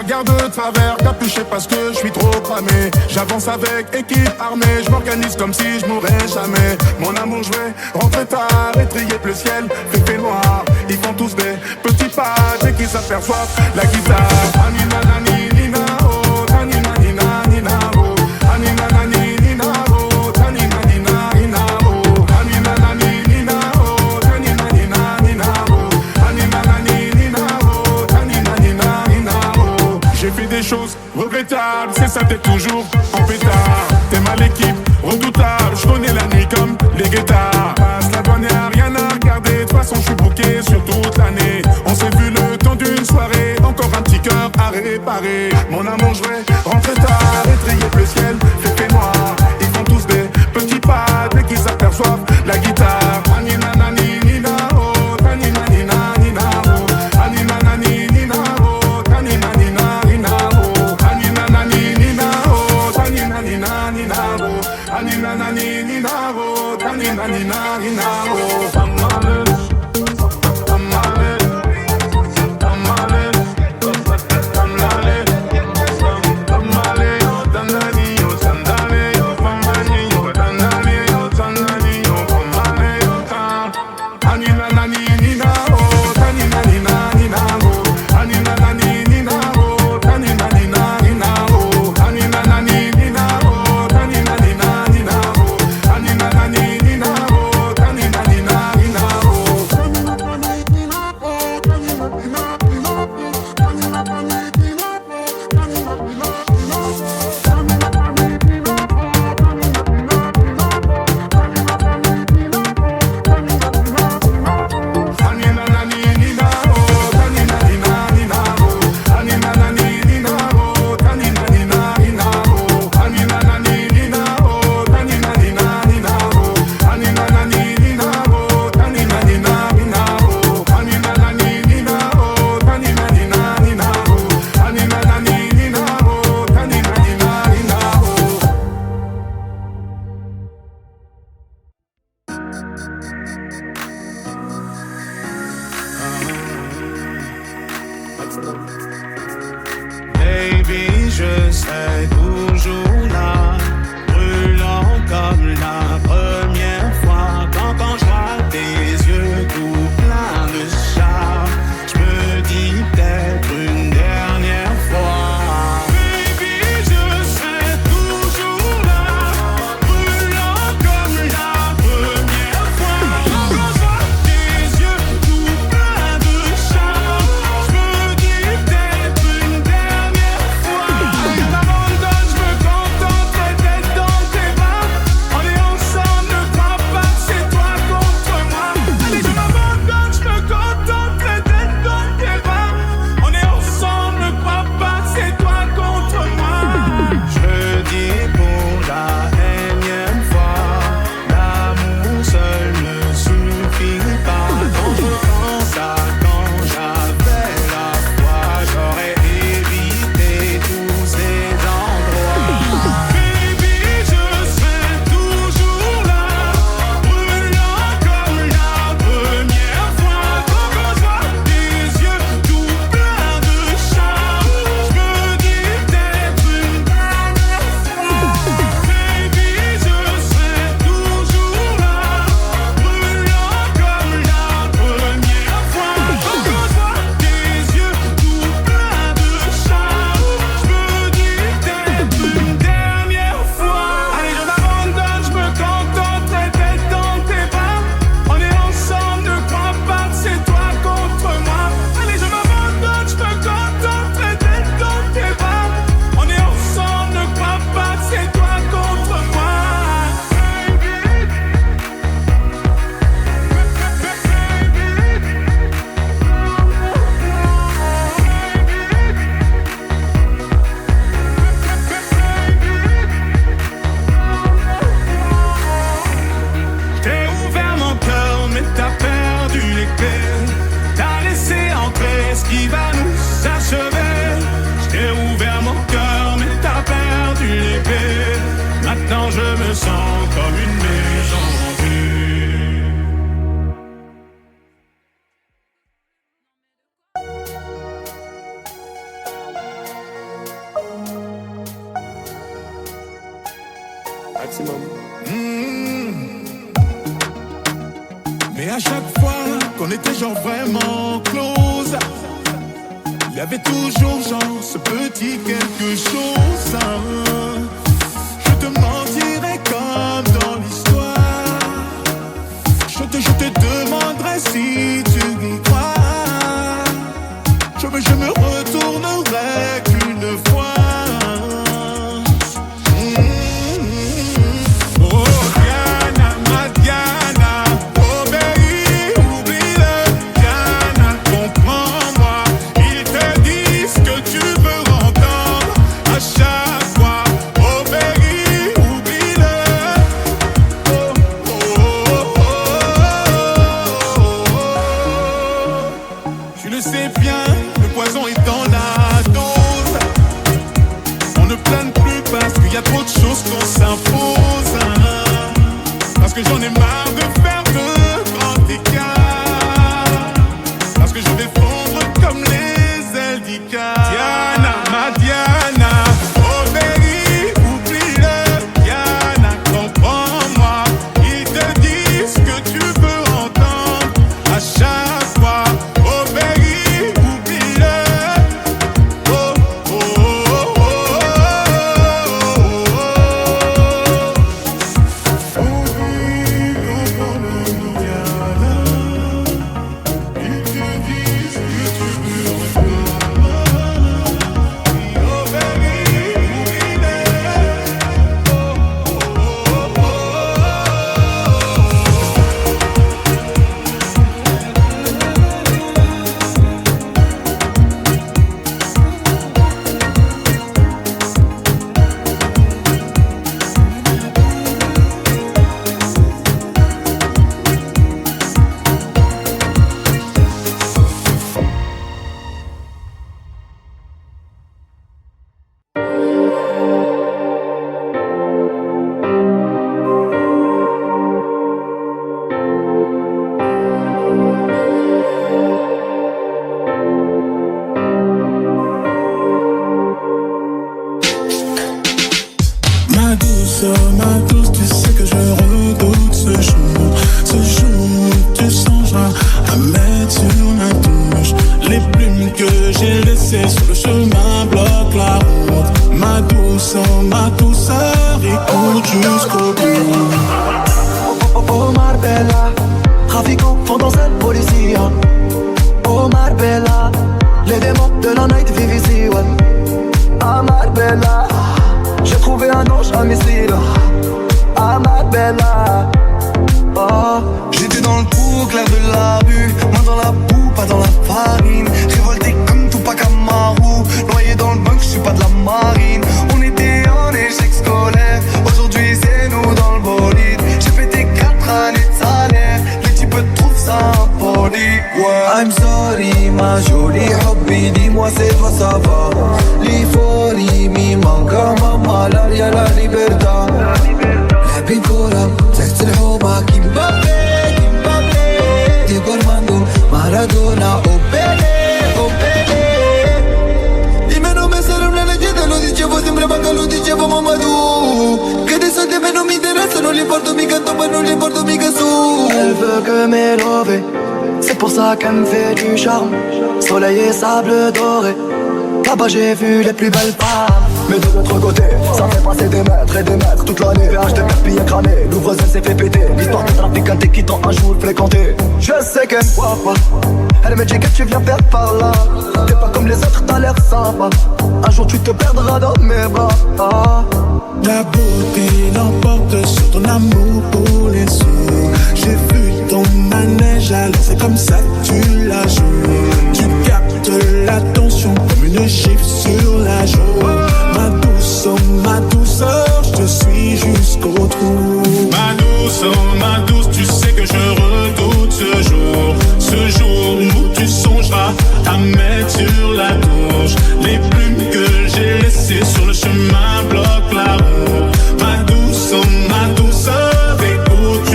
regarde de travers, capuché parce que je suis trop cramé. J'avance avec équipe armée, je m'organise comme si je mourrais jamais. Mon amour, je vais rentrer tard, étrier le ciel, fait noir. Ils font tous des petits pas dès qu'ils s'aperçoivent la guitare. Anina nani nina oh, tanina nina nina oh, anina nani nina oh, tanina nina nina oh, anina nani nina oh, tanina nina nina oh, anina nani nina oh, tanina nina nina oh. J'ai fait des choses regrettables, c'est ça t'es toujours en pétard. T'es mal l'équipe, redoutable, je connais la nuit comme les guetards. Passe la douane, y'a rien à regarder, de toute façon je suis bouqué sur toute l'année. On s'est vu le temps d'une soirée, encore un petit cœur à réparer. Mon amour, je vais rentrer tard, étrier le ciel, fait noir. Ils font tous des petits pas dès qu'ils s'aperçoivent la guitare. Anina nani nina oh, tanina nina nina oh, anina nani nina oh, tanina nina nina oh, anina nani nina oh, tanina nina nina oh, anina nani nina oh, tanina nina nina oh. Baby, je serai toujours là, brûlant comme la première fois. Quand je vois tes yeux tout pleins de charme, je me dis peut-être une dernière fois. Baby, je serai toujours là, brûlant comme la première fois. Quand je vois tes yeux tout pleins de charme, je me dis peut-être une dernière fois. Mais à chaque fois qu'on était genre vraiment close, il y avait toujours genre ce petit quelque chose. Je te mentirais comme dans l'histoire. Je te demanderais si tu y crois. Je me retournerai qu'une fois. Oh Diana, ma Diana, oh baby, oublie-le. Diana, comprends-moi, ils te disent que tu veux entendre à chaque fois. Oh baby, oublie-le. Oh, oh, oh, oh, oh. Tu le sais bien, le poison est dans la dose. On ne plane plus parce qu'il y a trop de choses qu'on s'impose. Parce que j'en ai marre de faire de grands écarts. Parce que je vais fondre comme les ailes d'Icar. Diana, ma Diana, oh baby, oublie-le. Diana, comprends-moi, ils te disent que tu veux entendre à chaque fois. Oh baby, oublie-le. Oh, oh, oh, oh, oh, oh, oh. Ma douce, tu sais que je redoute ce jour où tu songeras à mettre sur ma touche. Les plumes que j'ai laissées sur le chemin bloquent la route. Ma douceur, écoute jusqu'au bout. Oh Marbella, trafiquant font dans cette policie. Oh Marbella, les démons de la night vivent ici. Ah Marbella, j'ai trouvé un ange à missile. Ah Marbella, oh. J'étais dans le trou, clair de l'abus. Main dans la boue, pas dans la farine. Révolté comme Tupac Amaru. Noyé dans le bunk, je suis pas de la marine. On était en échec scolaire. Aujourd'hui c'est nous dans le bolide. J'ai pété 4 années de salaire. Les types trouvent ça impoli. Ouais. I'm sorry ma jolie hobby, dis-moi c'est quoi ça va. L'euphorie mi manque maman, l'aria la libertà. La piccola, sex الحومة Kimbapé, Diego Armando Maradona, oh bene, oh bene. I miei nomi saranno una leggenda, lo dicevo sembrava che lo dicevo Mamadou. Che dei soldi a me non mi interessano, non li porto mica dopo, non li porto mica su. Elle veut que m'élever, c'est pour ça qu'elle me fait du charme. Soleil et sable doré, là-bas j'ai vu les plus belles femmes. Mais de l'autre côté, ça fait passer des mètres et des mètres toute l'année. VH de billets cramés, l'ouvreuse elle s'est fait péter. L'histoire de trafiquante qui t'ont un jour fréquenté. Je sais qu'elle me voit pas, elle me dit que tu viens faire par là. T'es pas comme les autres, t'as l'air sympa. Un jour tu te perdras dans mes bras. Ah. La beauté l'emporte sur ton amour pour les sous. J'ai vu ton manège, alors c'est comme ça que tu la joues. Tu captes l'attention comme une gifle sur la joue. Ma douceur, je te suis jusqu'au trou. Ma douce, tu sais que je redoute ce jour où tu songeras à mettre sur la touche. Les plumes que j'ai laissées sur le chemin bloquent la route. Ma douceur, écoute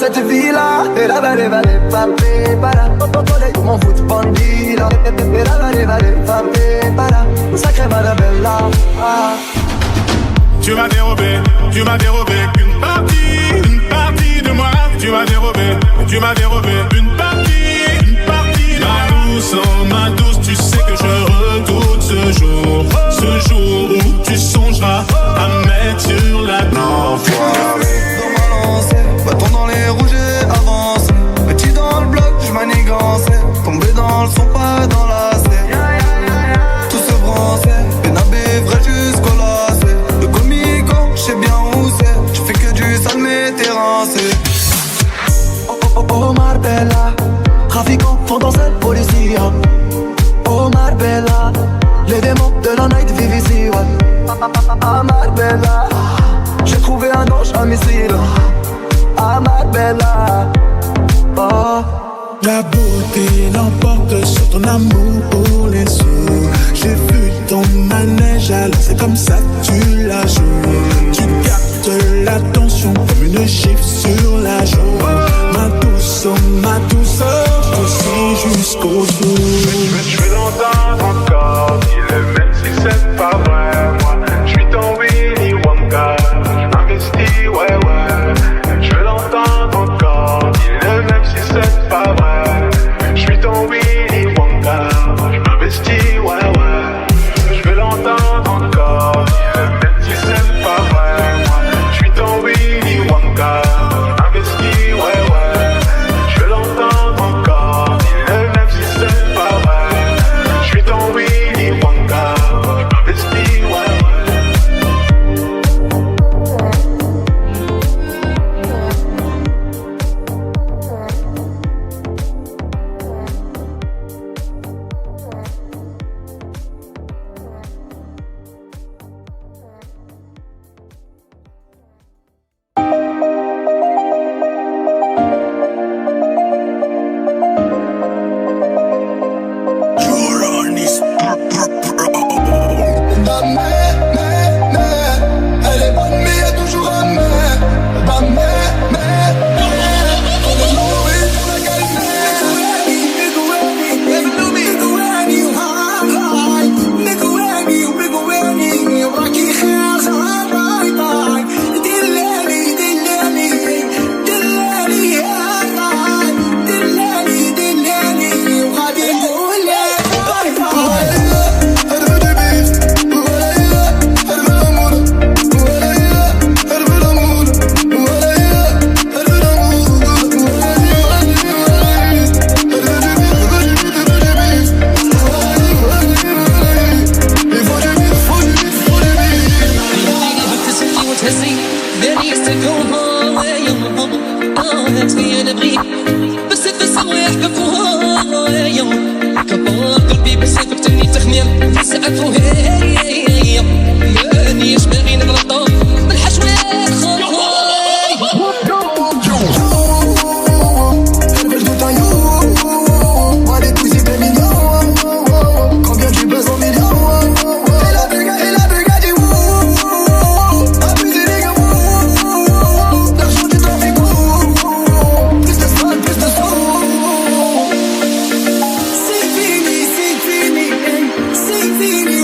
cette vie-là. Et la vallée, pampé, para. Soleil pour mon foot bandit là. Et la vallée, pampé, para. Sacré Madabella. Tu m'as dérobé une partie de moi. Tu m'as dérobé une partie de ma douce, tu sais que je redoute ce jour où tu songeras à mettre sur la danse. Dans ma lancée, bâton dans les rouges et avancé. Petit dans le bloc, je manigançais. Tombé dans le son, pas dans la C. Tout se brançait, pénabé vrai jusqu'au lacet. Le comico, j'sais bien où c'est. J'fais que du sale mais t'es rincé. Oh Marbella, trafiquant font danser le policier. Oh Marbella, les démons de la night vivent ici. Ah Marbella, j'ai trouvé un ange à missile. Ah Marbella, oh. La beauté l'emporte sur ton amour pour les sous. J'ai vu ton manège, alors c'est comme ça que tu la joues. Tu captes l'attention comme une gifle sur la joue. Ma douce, oh ma douceur, je te suis jusqu'au bout. Je veux l'entendre encore, dis-le même si c'est pas vrai. Moi, je suis ton Willy Wonka, j'm'investis, ouais. Je veux l'entendre encore, dis-le même si c'est pas vrai. Je suis ton Willy Wonka, j'm'investis, ouais. Je veux l'entendre encore, dis-le même si c'est pas vrai. Moi, je suis ton Willy Wonka, j'm'investis, ouais. Je veux l'entendre encore, dis-le même si c'est pas vrai. Je suis ton Willy Wonka, j'm'investis, ouais. Elle est bonne mais y'a toujours un mais. On va mourir pour la calmer. Nigouani, وراكي خير زهر باي باي. دلالي وغادي نقول لك باي باي. C'est fini,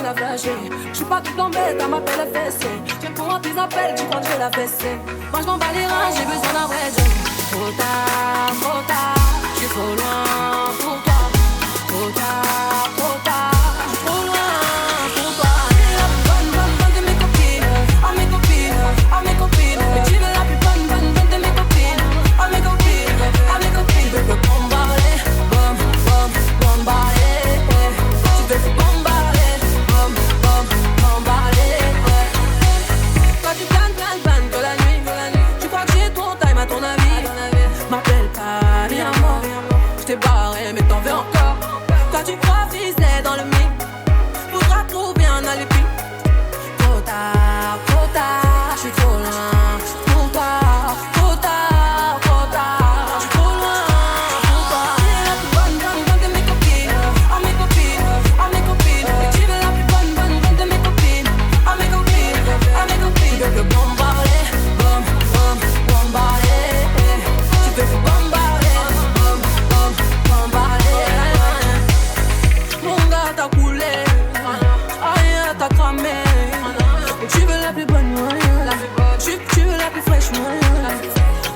la flasher. J'suis pas tout en bête, elle m'appelle FSC. J'aime pour tes appels, tu crois que je vais la fesser. Moi j'm'en bats les reins, j'ai besoin d'un vrai job. Trop tard, j'suis trop loin pour toi. Trop tard, j'suis trop loin pour toi. Bonne de mes copines, à mes copines. Mais tu veux la plus bonne de mes copines, à mes copines. Je veux bombarder, bombarder. Tu veux bombarder, bombarder. Toi tu planes que la nuit. Tu crois que j'ai ton time à ton avis. M'appelle pas, viens moi. J't'ai barré mais t'en veux encore. Toi tu crois viser dans le mix. Faudra trouver un alibi. Trop tard, j'suis trop loin pour toi. Trop tard, j'suis trop loin pour toi. Tu es la plus bonne de mes copines, à mes copines. Et tu veux la plus bonne de mes copines, à mes copines. Tu veux que bombarder, bombarder. Tu veux que bombarder, bombarder. Mon gars t'as coulé, rien t'as cramé. Tu veux la plus bonne, tu veux la plus fraîche,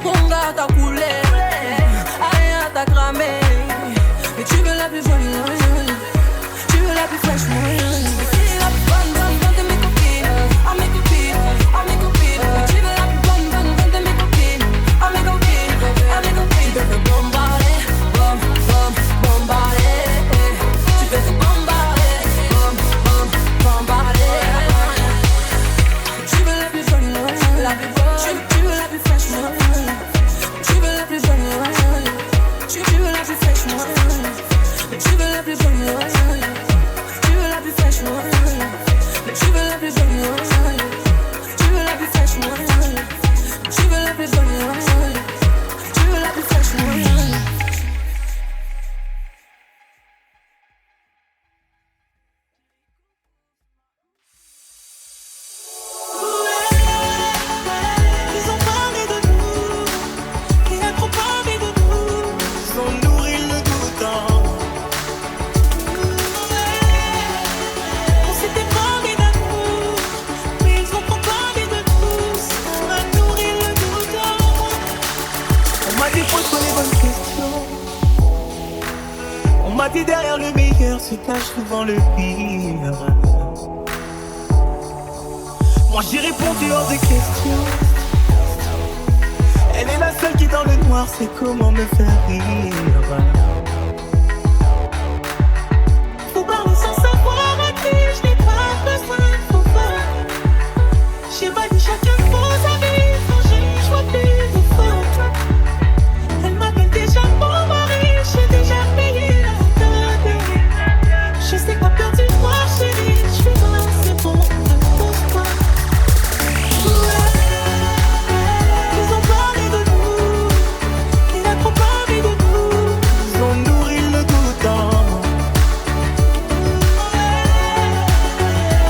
mon gars t'as coulé, rien t'as cramé. Mais tu veux la plus bonne, tu veux la plus fraîche, c'est la plus bonne de mes copines, à mes copines. Mais tu veux la plus bonne de mes copines, à mes copines. Tu veux que bombarder, bombarder. Tu veux que bombarder, bombarder. Tu veux la plus bonne, tu veux la plus fraîche, tu veux la plus bonne, tu veux la plus fraîche, tu veux la plus bonne, tu veux la plus fraîche, tu veux la plus bonne, tu veux la plus fraîche, tu veux la plus bonne, tu veux la plus fraîche. Ils ont parlé de nous, qu'il a trop parlé de nous. Ils ont nourri le doute en moi. On s'était parlé d'amour, mais ils ont trop parlé de nous. Ça a nourri le doute en moi. On m'a dit pose-toi les bonnes questions. On m'a dit derrière le meilleur se cache souvent le pire. Moi j'ai répondu hors de question. Elle est la seule qui dans le noir sait comment me faire rire. Faut parler sans savoir à qui, je n'ai pas besoin de pouvoir. J'ai pas dit chacun vos avis, quand j'ai choix plus de faute. Elle m'appelle déjà mon mari, j'ai déjà payé la dot. Je sais pas perdu de moi chérie, je suis là, c'est bon, pose-toi. Ils ont parlé de nous, il a trop parlé de nous. Ils ont nourri le doute en moi.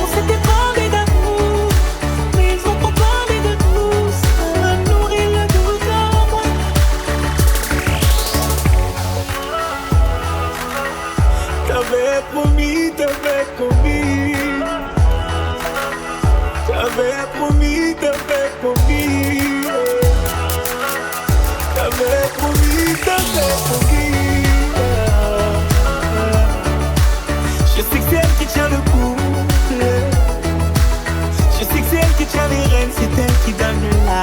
On s'était parlé d'amour, mais ils ont trop parlé de nous. Ça a nourri le doute en moi. T'avais promis, t'avais promis. T'avais promis, t'avais promis. T'avais promis, t'avais promis. Je sais que c'est elle qui tient le coup. Je sais que c'est elle qui tient les rênes, c'est elle qui donne la.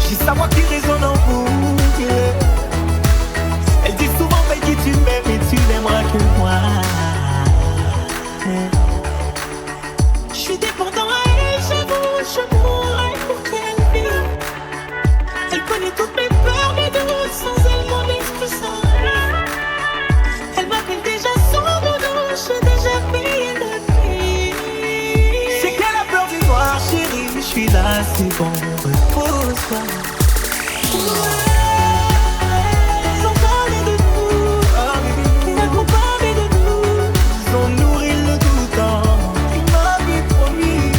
J'ai sa voix qui résonne en boucle. Elle dit souvent baby tu m'aimes et tu n'aimeras que moi. Je suis dépendant à elle, j'avoue, je mourrais pour qu'elle vive. Elle connaît toutes mes peurs, mes doutes, sans elle mon esprit s'envole. Elle m'appelle déjà son doudou, j'ai déjà payé le prix. C'est qu'elle a peur du noir chérie, je suis là, c'est bon, repose-toi. Ils ont parlé de nous, ils ont parlé de nous. Ils ont nourri le doute en moi. Tu m'avais promis.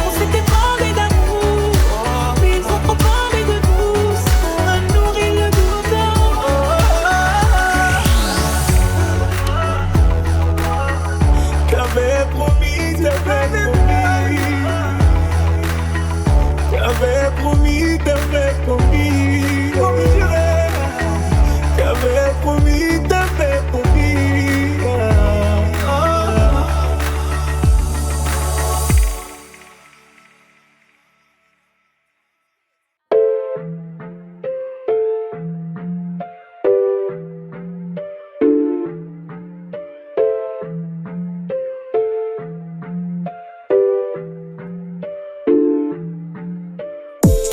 On s'était parlé d'amour, mais ils ont trop parlé de nous. Ça a nourri le doute en moi.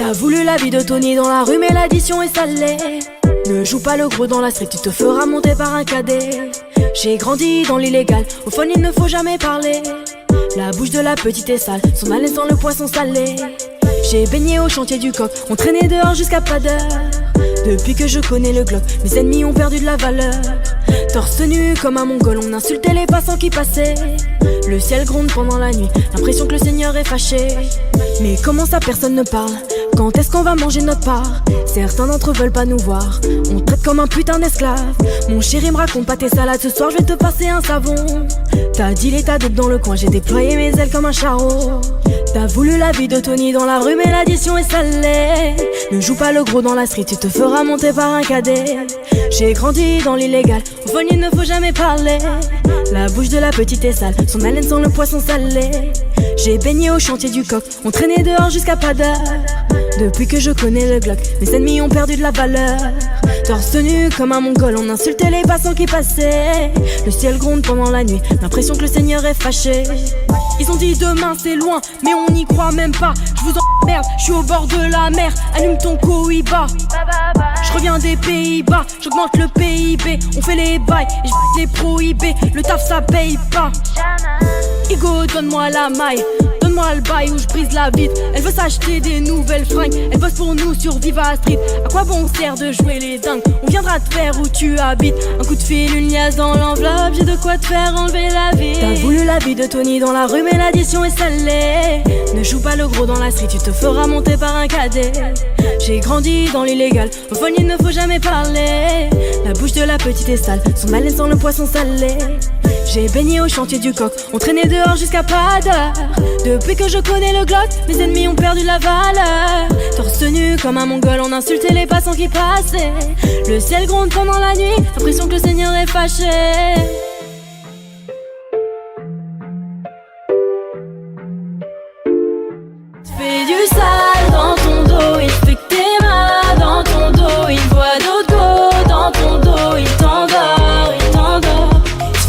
T'as voulu la vie de Tony dans la rue mais l'addition est salée. Ne joue pas le gros dans la street, tu te feras monter par un cadet. J'ai grandi dans l'illégal, au fun il ne faut jamais parler. La bouche de la petite est sale, son haleine sent le poisson salé. J'ai baigné au chantier du coq, on traînait dehors jusqu'à pas d'heure. Depuis que je connais le Glock, mes ennemis ont perdu de la valeur. Torse nu comme un mongol, on insultait les passants qui passaient. Le ciel gronde pendant la nuit, l'impression que le Seigneur est fâché. Mais comment ça personne ne parle? Quand est-ce qu'on va manger notre part? Certains d'entre eux veulent pas nous voir, on traite comme un putain d'esclave. Mon chéri me raconte pas tes salades, ce soir je vais te passer un savon. T'as dealé ta dope dans le coin, j'ai déployé mes ailes comme un charreau. T'as voulu la vie de Tony dans la rue mais l'addition est salée. Ne joue pas le gros dans la street, tu te feras monter par un cadet. J'ai grandi dans l'illégal, au fond il ne faut jamais parler. La bouche de la petite est sale, son haleine sent le poisson salé. J'ai baigné au chantier du coq, on traînait dehors jusqu'à pas d'heure. Depuis que je connais le Glock, mes ennemis ont perdu de la valeur. Torse nu comme un mongol, on insultait les passants qui passaient. Le ciel gronde pendant la nuit, l'impression que le Seigneur est fâché. Ils ont dit demain c'est loin, mais on n'y croit même pas. Je vous emmerde, je suis au bord de la mer. Allume ton Cohiba. Je reviens des Pays-Bas, j'augmente le PIB. On fait les bails et je les prohibés. Le taf ça paye pas. Igo, donne-moi la maille, donne-moi le bail où je brise la vitre. Elle veut s'acheter des nouvelles fringues, elle bosse pour nous sur Viva Street. À quoi bon sert de jouer les dingues? On viendra te faire où tu habites. Un coup de fil, une liasse dans l'enveloppe, j'ai de quoi te faire enlever la vie. T'as voulu la vie de Tony dans la rue mais l'addition est salée. Ne joue pas le gros dans la street, tu te feras monter par un cadet. J'ai grandi dans l'illégal, au fond il ne faut jamais parler. La bouche de la petite est sale, son haleine sent le poisson salé. J'ai baigné au chantier du coq, on traînait dehors jusqu'à pas d'heure. Depuis que je connais le Glock, mes ennemis ont perdu la valeur. Torse nu comme un mongol, on insultait les passants qui passaient. Le ciel gronde pendant la nuit, l'impression que le Seigneur est fâché. Fais du sale dans ton dos, il fait que t'es mal dans ton dos. Il voit d'autres go dans ton dos, il t'endort, il t'endort.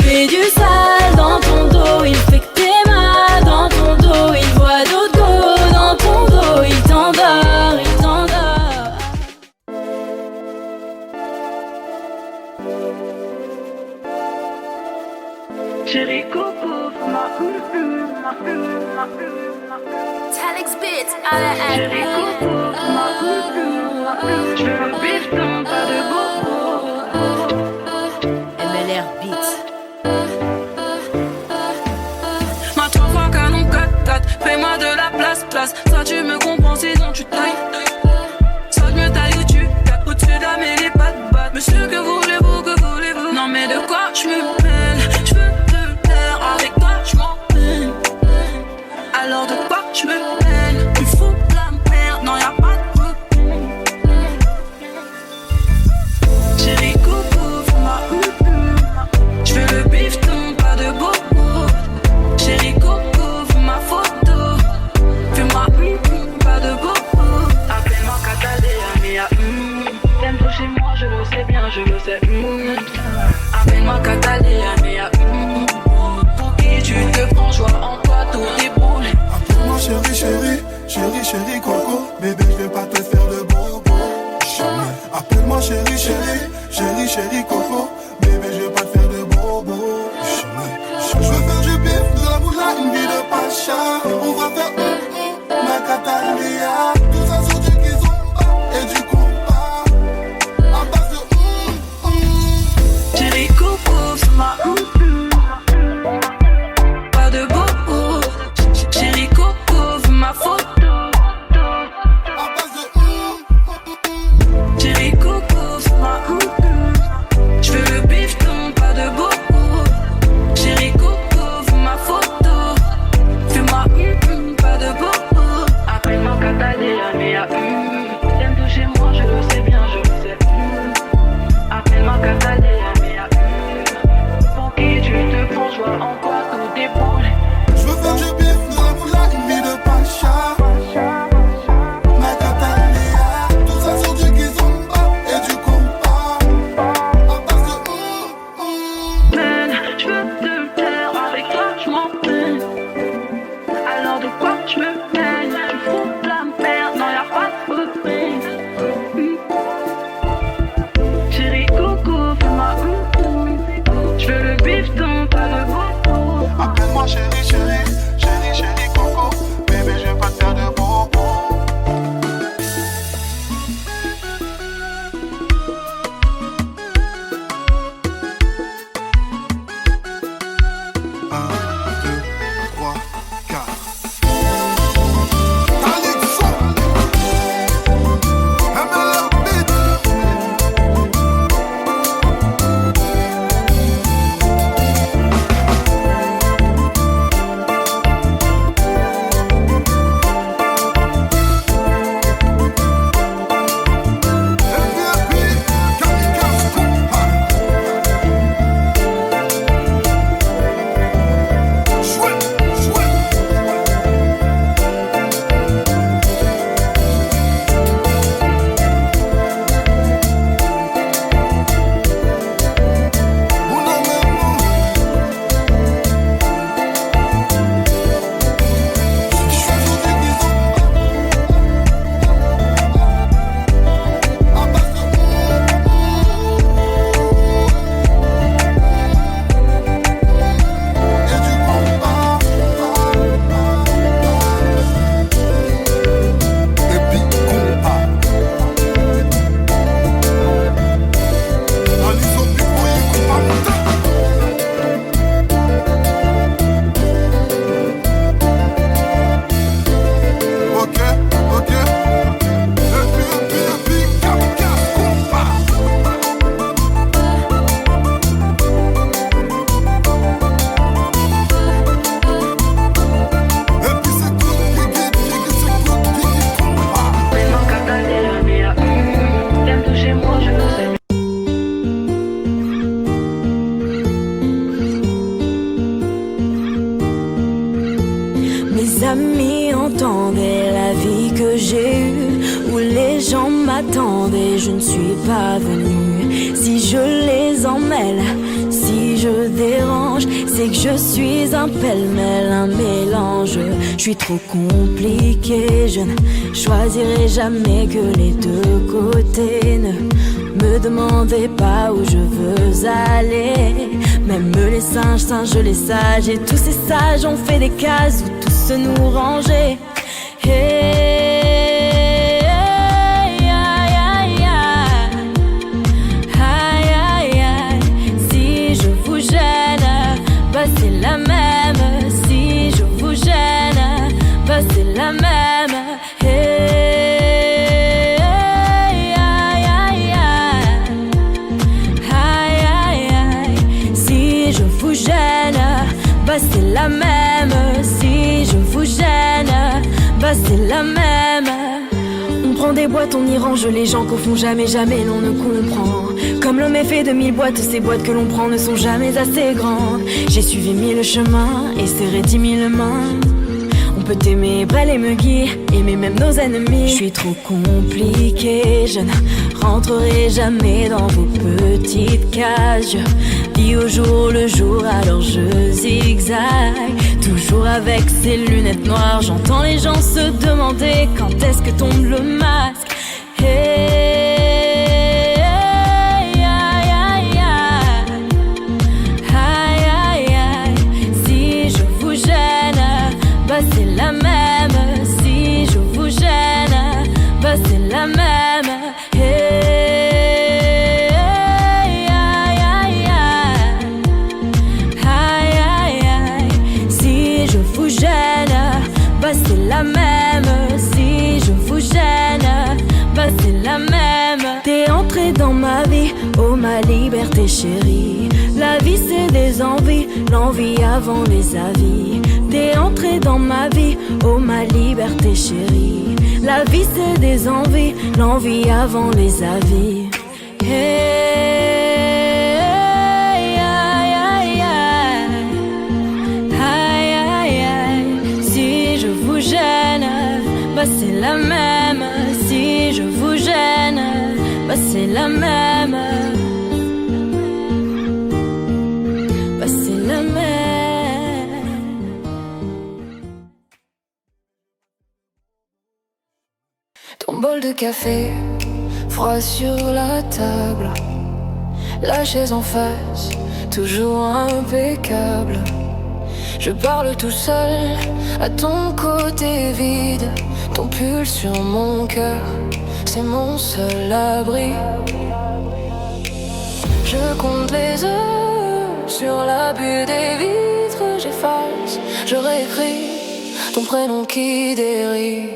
Fais du sale dans ton dos, il fait que t'es mal dans ton dos. Il voit d'autres go dans ton dos, il t'endort, il t'endort. Chérie Coco, ma Talix Beats, à la Chérie Coco, ma je veux le bifton, pas de bobo. MLR Beats. Ma 3 fois canon 4-4, fais-moi de la place. Ça tu me comprends, sinon tu tailles. Saute me taille où tu capes, au-dessus de la mêlée, pas de batte. Monsieur, que voulez-vous? Non mais de quoi je me mêle? Je veux te plaire, avec toi je m'en peine. Alors de quoi je me mêle? Tu fous de la merde, non y'a pas de problème. Chérie Coco, fais-moi je veux le bifton, pas de bobo. Chérie Coco, fais ma photo. Fais-moi pas de bobo. Appelle-moi Catalina, Mia. T'aimes toucher moi, je le sais bien, je le sais. Appelle-moi Catalina, Mia. Pour qui tu te prends, joie en toi, tout déboule. Appelle-moi chérie Coco. Bébé, je vais pas te faire de bobo. Jamais. Appelle-moi chérie Coco. Bébé, je vais pas te faire de bobo. Jamais. Je veux faire du bif, de la moula, une vie de pacha. On va faire ma Catalina. Tout ça sur du kizomba et du compas. À base de Chérie Coco, c'est ma pas de bobo. Chérie Coco, fais ma photo. à base de Chérie Coco, fais ma je veux le bifton, pas de bobo. Chérie Coco, fais ma photo. Fais-moi pas de bobo. Appelle-moi Catalina. amis entendaient la vie que j'ai eue, où les gens m'attendaient, je ne suis pas venue. Si je les emmêle, si je dérange, c'est que je suis un pêle-mêle, un mélange. Je suis trop compliquée, je ne choisirai jamais que les deux côtés. Ne me demandez pas où je veux aller. Même les singes, singes les sages, et tous ces sages ont fait des cases où tous nous ranger. Hey, aïe, aïe, aïe, aïe, aïe. Si je vous gêne, bah c'est la même. Si je vous gêne, bah c'est la même. Hey, aïe, aïe, aïe, aïe, aïe. Si je vous gêne, bah c'est la même. Si je vous gêne, bah c'est la même. On prend des boîtes, on y range les gens qu'au fond jamais, jamais l'on ne comprend. Comme l'homme est fait de 1000 boîtes, ces boîtes que l'on prend ne sont jamais assez grandes. J'ai suivi 1000 chemins et serré 10 000 mains. On peut aimer, brêler, me guider, aimer même nos ennemis. Je suis trop compliquée, je ne rentrerai jamais dans vos petites cases. Je vis au jour le jour, alors je zigzague. Toujours avec ces lunettes noires, j'entends les gens se demander quand est-ce que tombe le masque. Hey, aïe, aïe, aïe, aïe, aïe, aïe. Si je vous gêne, bah c'est la même. Si je vous gêne, bah c'est la même. Hey, aïe, aïe, aïe, aïe, aïe, aïe. Si je vous gêne, bah c'est la même. Si je vous gêne, bah c'est la même. T'es entré dans ma vie, oh ma liberté chérie. La vie c'est des envies, l'envie avant les avis. T'es entré dans ma vie, oh ma liberté chérie. La vie c'est des envies, l'envie avant les avis. Hey, aïe, aïe, aïe, aïe, aïe, aïe. Si je vous gêne, bah c'est la même. Si je vous gêne, bah c'est la même. Bah c'est la même. Ton bol de café, froid sur la table. La chaise en face, toujours impeccable. Je parle tout seul, à ton côté vide. Ton pull sur mon cœur, c'est mon seul abri. Je compte les heures sur la bulle des vitres. J'efface, je réécris ton prénom qui dérive.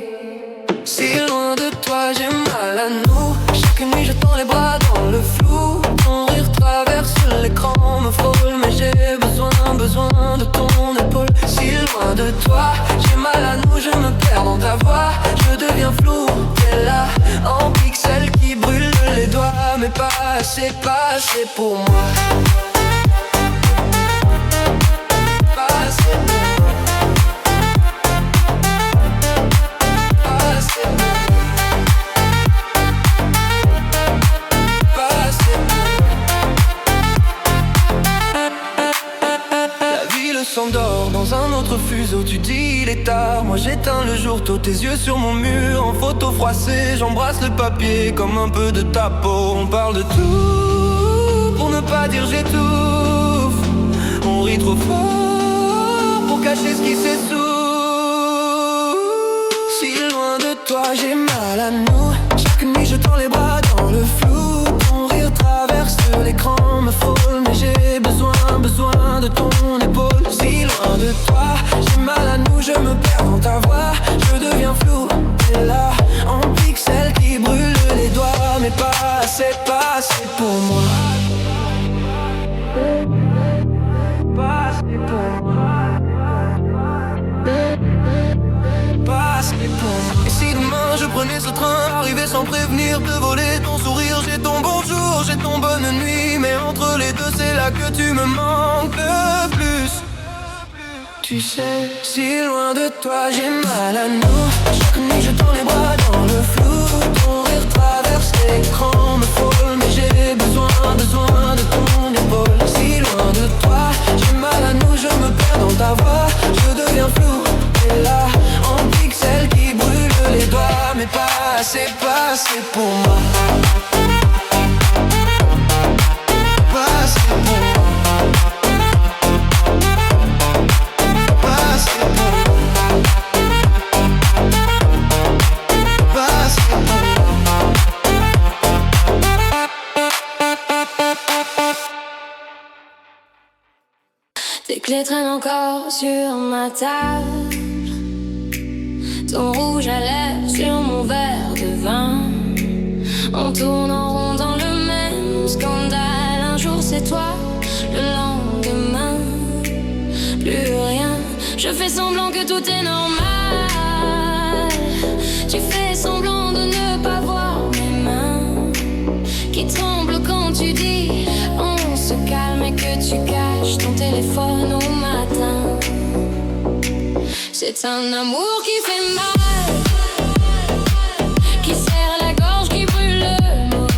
Si loin de toi j'ai mal à nous. Chaque nuit je tends les bras dans le flou. Ton rire traverse l'écran, me frôle. Mais j'ai besoin de ton épaule. Si loin de toi j'ai mal à nous. Je me perds dans ta voix, je deviens flou. T'es là, en pixels qui brûlent les doigts. Mais pas assez pour moi. Pas assez pour moi. S'endort dans un autre fuseau, tu dis il est tard. Moi j'éteins le jour tôt, tes yeux sur mon mur. En photo froissée, j'embrasse le papier comme un peu de ta peau. On parle de tout, pour ne pas dire j'étouffe. On rit trop fort, pour cacher ce qui s'essouffle. Si loin de toi j'ai mal à nous. Chaque nuit je tends les bras dans le flou. Ton rire traverse l'écran, me frôle. Mais j'ai besoin de ton épaule. Si loin de toi, j'ai mal à nous, je me perds dans ta voix, je deviens flou. T'es là, en pixels qui brûlent les doigts, mais pas assez pour moi. Pas assez pour moi. Pas assez pour moi. Et si demain je prenais ce train, arrivé sans prévenir, te voler ton sourire, j'ai ton bonjour, j'ai ton bonne nuit, mais entre les deux c'est là que tu me manques le plus. Tu sais, si loin de toi j'ai mal à nous. Chaque nuit je tends les bras dans le flou. Ton rire traverse l'écran, me frôle. Mais j'ai besoin de ton épaule. Si loin de toi j'ai mal à nous. Je me perds dans ta voix, je deviens flou. Et là, en pixels qui brûlent les doigts. Mais pas assez pour moi. Pas assez pour moi. Tes clés traînent encore sur ma table. Ton rouge à lèvres sur mon verre de vin. On tourne en rond dans le même scandale. Un jour c'est toi, le lendemain plus rien. Je fais semblant que tout est normal. Tu fais semblant de ne pas voir mes mains qui tremblent quand tu dis on se calme et que tu caches ton téléphone au matin. C'est un amour qui fait mal, qui serre la gorge, qui brûle le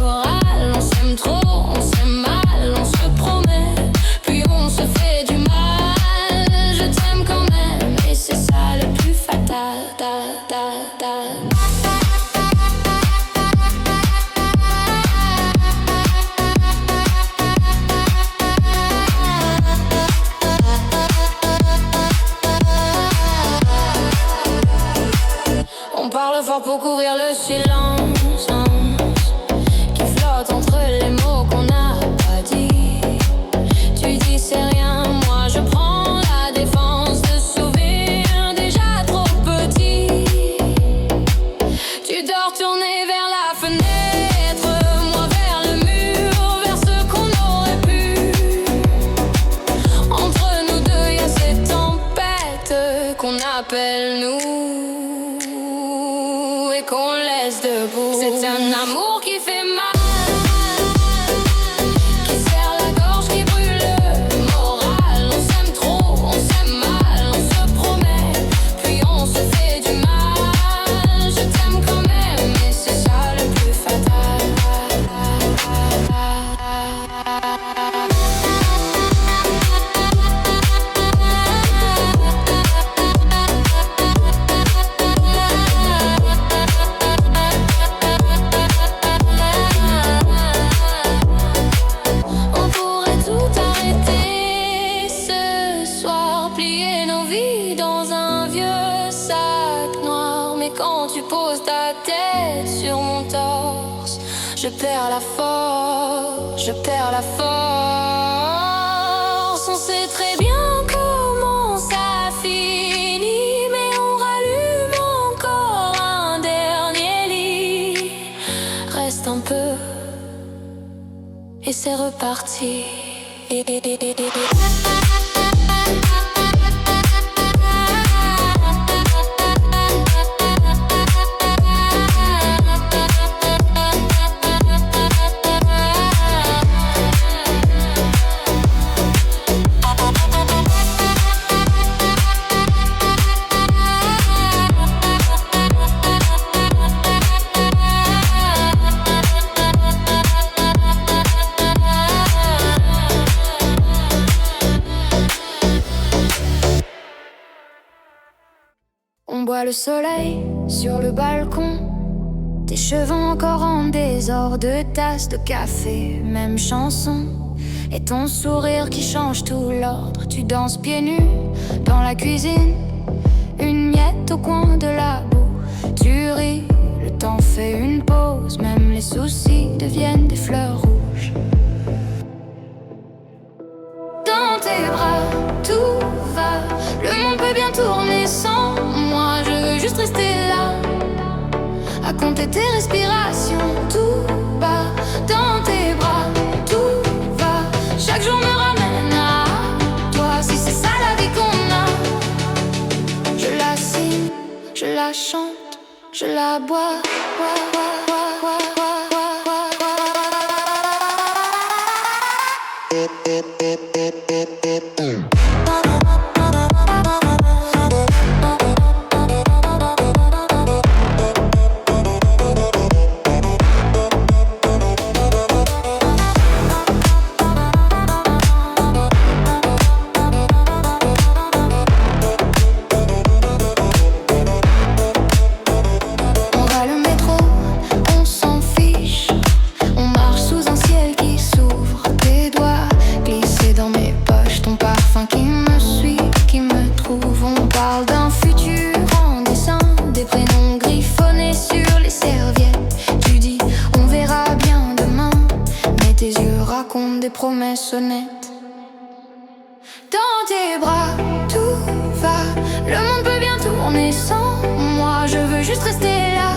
moral. On s'aime trop, on s'aime mal, on se promet, puis on se fait du mal. Je t'aime quand même, et c'est ça le plus fatal. On parle fort pour couvrir le silence qui flotte entre les mots qu'on n'a pas dit. Tu dis c'est rien, moi je prends la défense de souvenirs déjà trop petits. Tu dors tourné vers la fenêtre, moi vers le mur, vers ce qu'on aurait pu. Entre nous deux y'a cette tempête qu'on appelle nous. Qu'on laisse debout. C'est un amour qui fait mal, qui serre la gorge, qui brûle le moral. On s'aime trop, on s'aime mal, on se promet, puis on se fait du mal. Je t'aime quand même, mais c'est ça le plus fatal. Je perds la force, je perds la force. On sait très bien comment ça finit, mais on rallume encore un dernier lit. Reste un peu, et c'est reparti. On boit le soleil sur le balcon, tes cheveux encore en désordre, deux tasses de café, même chanson. Et ton sourire qui change tout l'ordre. Tu danses pieds nus dans la cuisine, une miette au coin de la boue. Tu ris, le temps fait une pause, même les soucis deviennent des fleurs rouges. Dans tes bras, tout va, le monde peut bien tourner sans moi. Je veux juste rester là, à compter tes respirations. Tout bas, dans tes bras, tout va. Chaque jour me ramène à toi. Si c'est ça la vie qu'on a, je la signe, je la chante, je la bois. promesses honnêtes. Dans tes bras, tout va. Le monde peut bien tourner sans moi. Je veux juste rester là,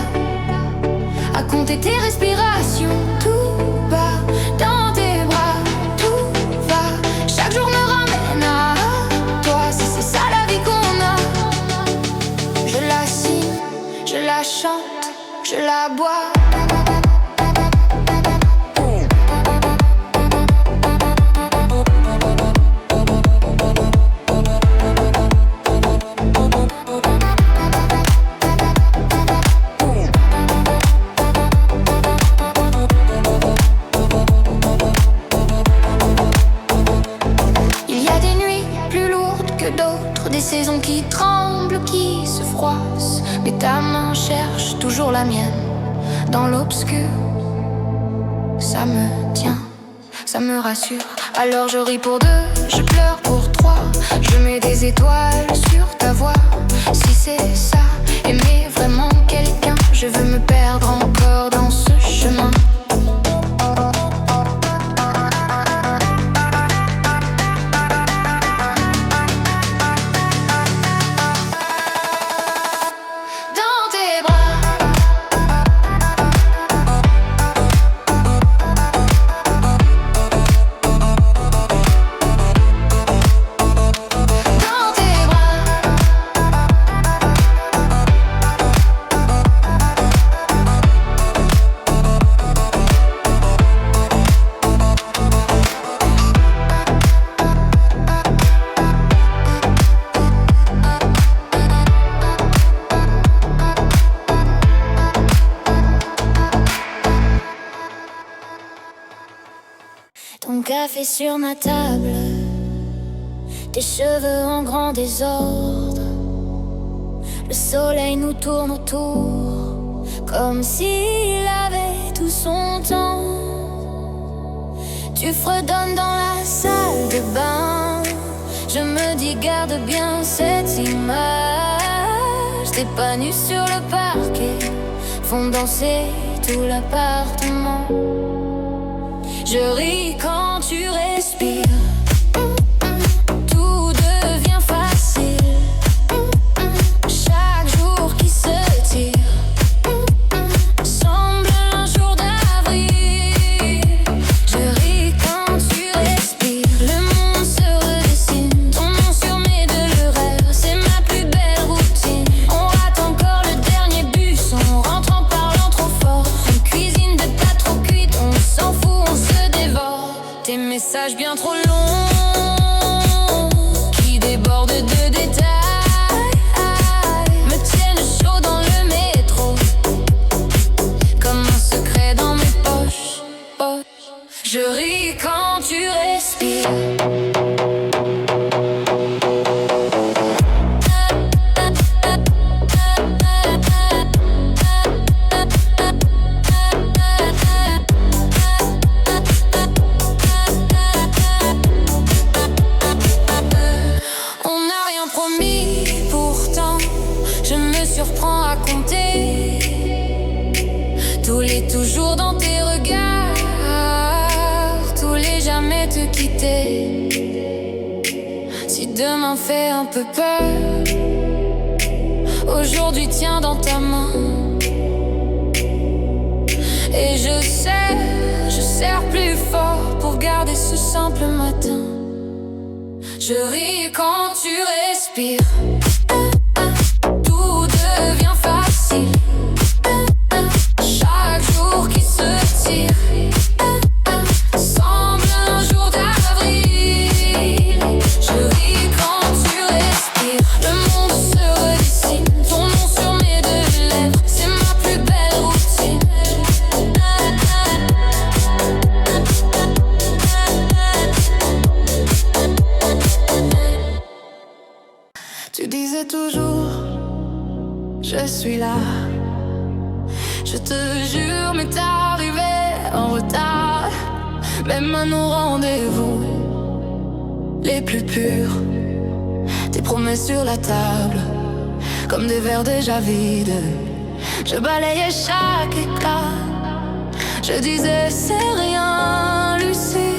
à compter tes respirations. Tout bas, dans tes bras, tout va. Chaque jour me ramène à toi. Si c'est ça la vie qu'on a. Je la signe, je la chante, je la bois. Des saisons qui tremblent, qui se froissent. Mais ta main cherche toujours la mienne dans l'obscur. Ça me tient, ça me rassure. Alors je ris pour deux, je pleure pour trois. Je mets des étoiles sur ta voix. Si c'est ça, aimer vraiment quelqu'un, je veux me perdre encore dans ce chemin. Ton café sur ma table, tes cheveux en grand désordre. Le soleil nous tourne autour, comme s'il avait tout son temps. Tu fredonnes dans la salle de bain. Je me dis garde bien cette image. Tes pas nus sur le parquet font danser tout l'appartement. Je ris quand tu respires. Tout devient facile. Chaque jour qui se tire semble un jour d'avril. Je ris quand tu respires. Le monde se redessine. Ton nom sur mes deux lèvres, c'est ma plus belle routine. On rate encore le dernier bus. On rentre en parlant trop fort. Une cuisine de pas trop cuite. On s'en fout, on se dévore. Tes messages bien trop longs qui débordent de détails me tiennent chaud dans le métro, comme un secret dans mes poches. Je ris quand tu respires. Surprends à compter tous les toujours dans tes regards, tous les jamais te quitter. Si demain fait un peu peur, aujourd'hui tiens dans ta main. Et je serre plus fort pour garder ce simple matin. Je ris quand tu respires. Chaque jour qui se tire semble un jour d'avril. Je ris quand tu respires. Le monde se redessine. Ton nom sur mes deux lèvres, c'est ma plus belle routine. Tu disais toujours je suis là. Je te jure, mais t'es arrivé en retard. Même à nos rendez-vous les plus purs, tes promesses sur la table, comme des verres déjà vides. Je balayais chaque éclat. Je disais c'est rien, Lucie.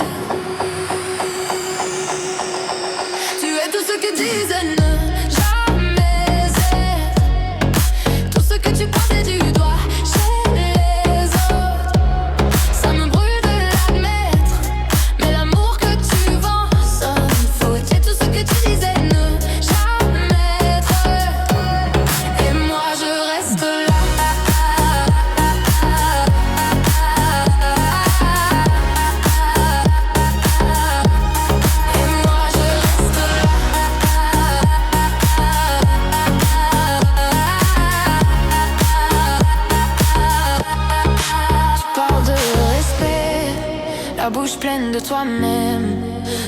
bouche pleine de toi-même.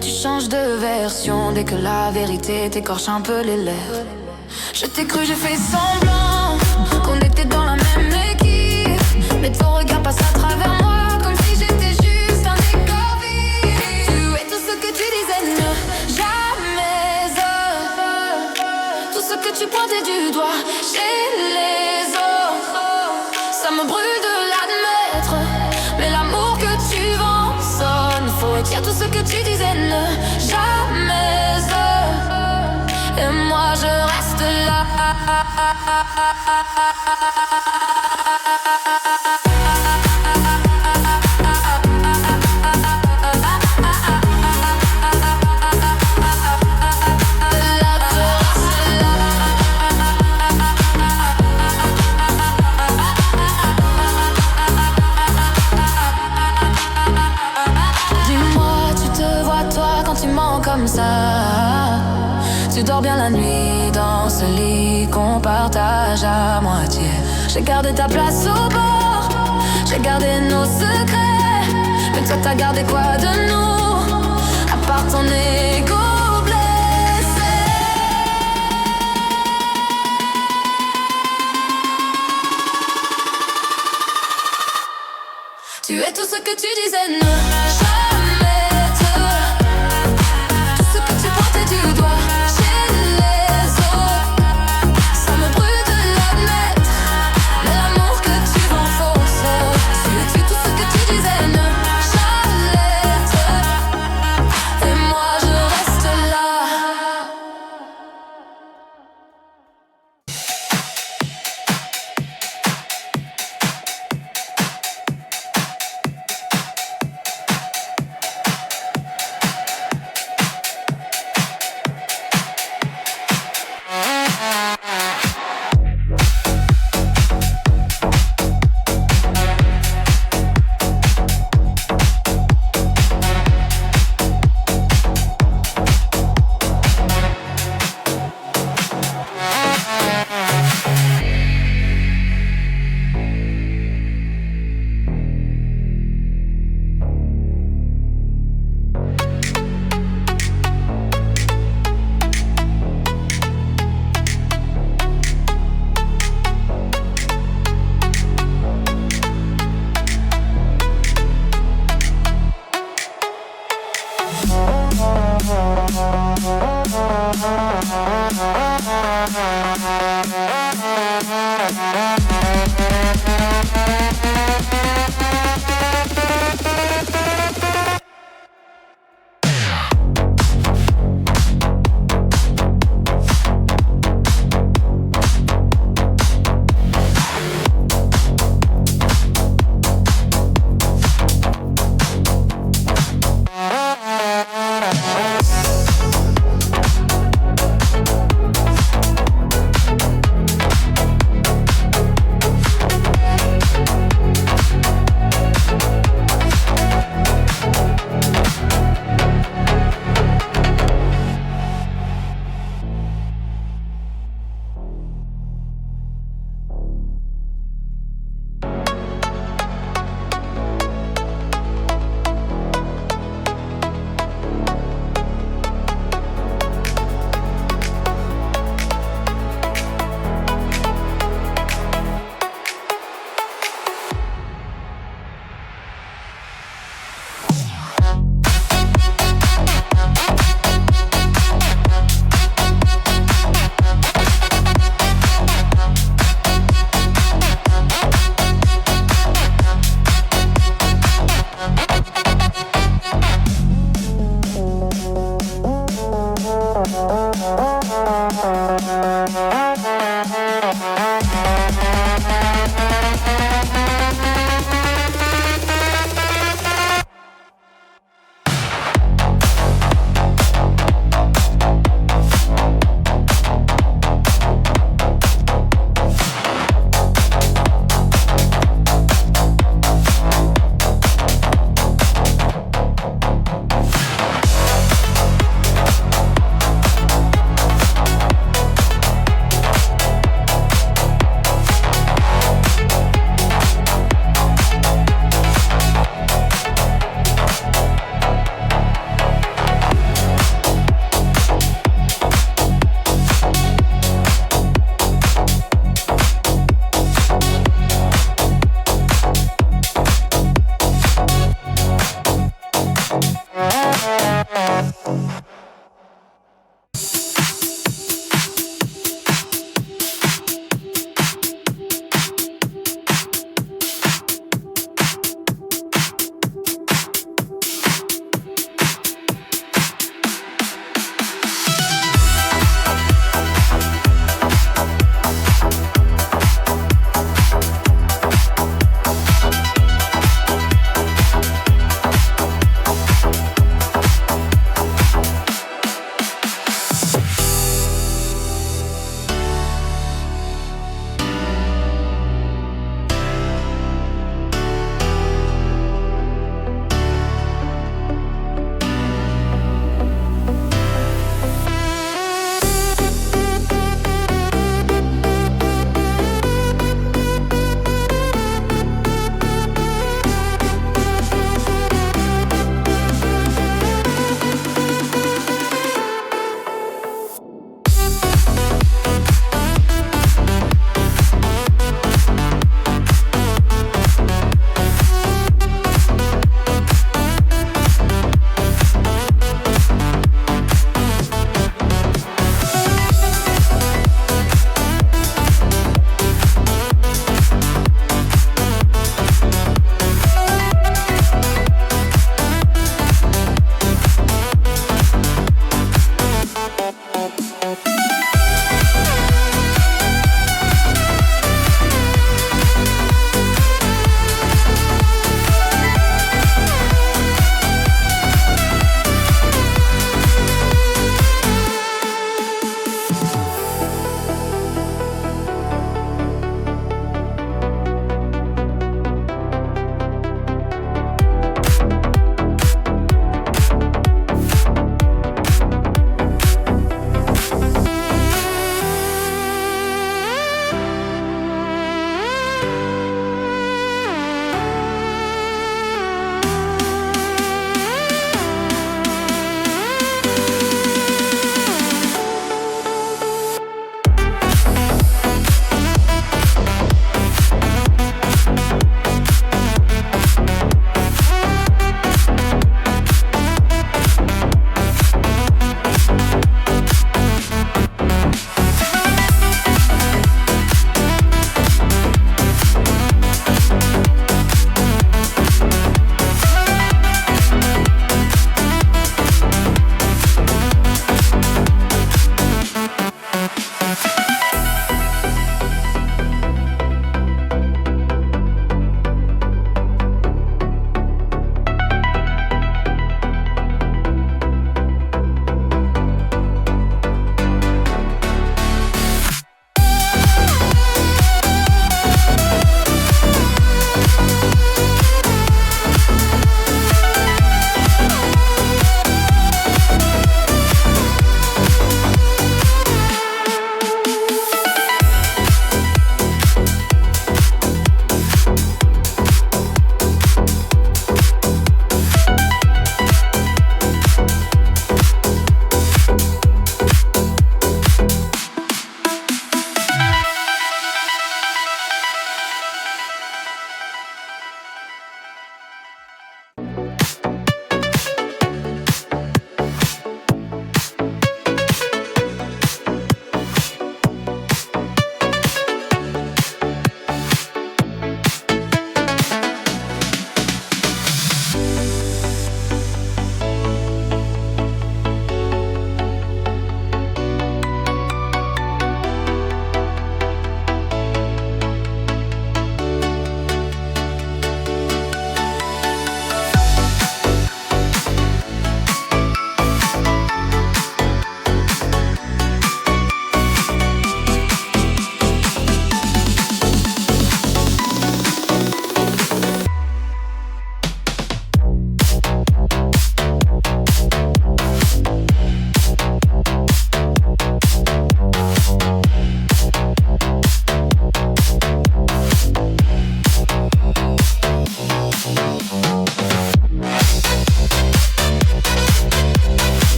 Tu changes de version dès que la vérité t'écorche un peu les lèvres. Je t'ai cru, j'ai fait semblant qu'on était dans la même équipe, mais ton regard passe à travers moi comme si j'étais juste un décor vide. Tu es tout ce que tu disais ne jamais être, tout ce que tu pointais du doigt chez les autres. Ça me brûle de l'admettre, mais l'amour que tu vends sonne faux. Dire tout ce que tu disais ne jamais être, et moi je reste là. Comme ça, tu dors bien la nuit dans ce lit qu'on partage à moitié. J'ai gardé ta place au bord, j'ai gardé nos secrets, mais toi t'as gardé quoi de nous, à part ton ego blessé. Tu es tout ce que tu disais ne jamais. Du doigt chez les autres, ça me brûle de l'admettre, mais l'amour que tu vends fausse. Tu es tout ce que tu disais ne jamais être, et moi je reste là. Thank you.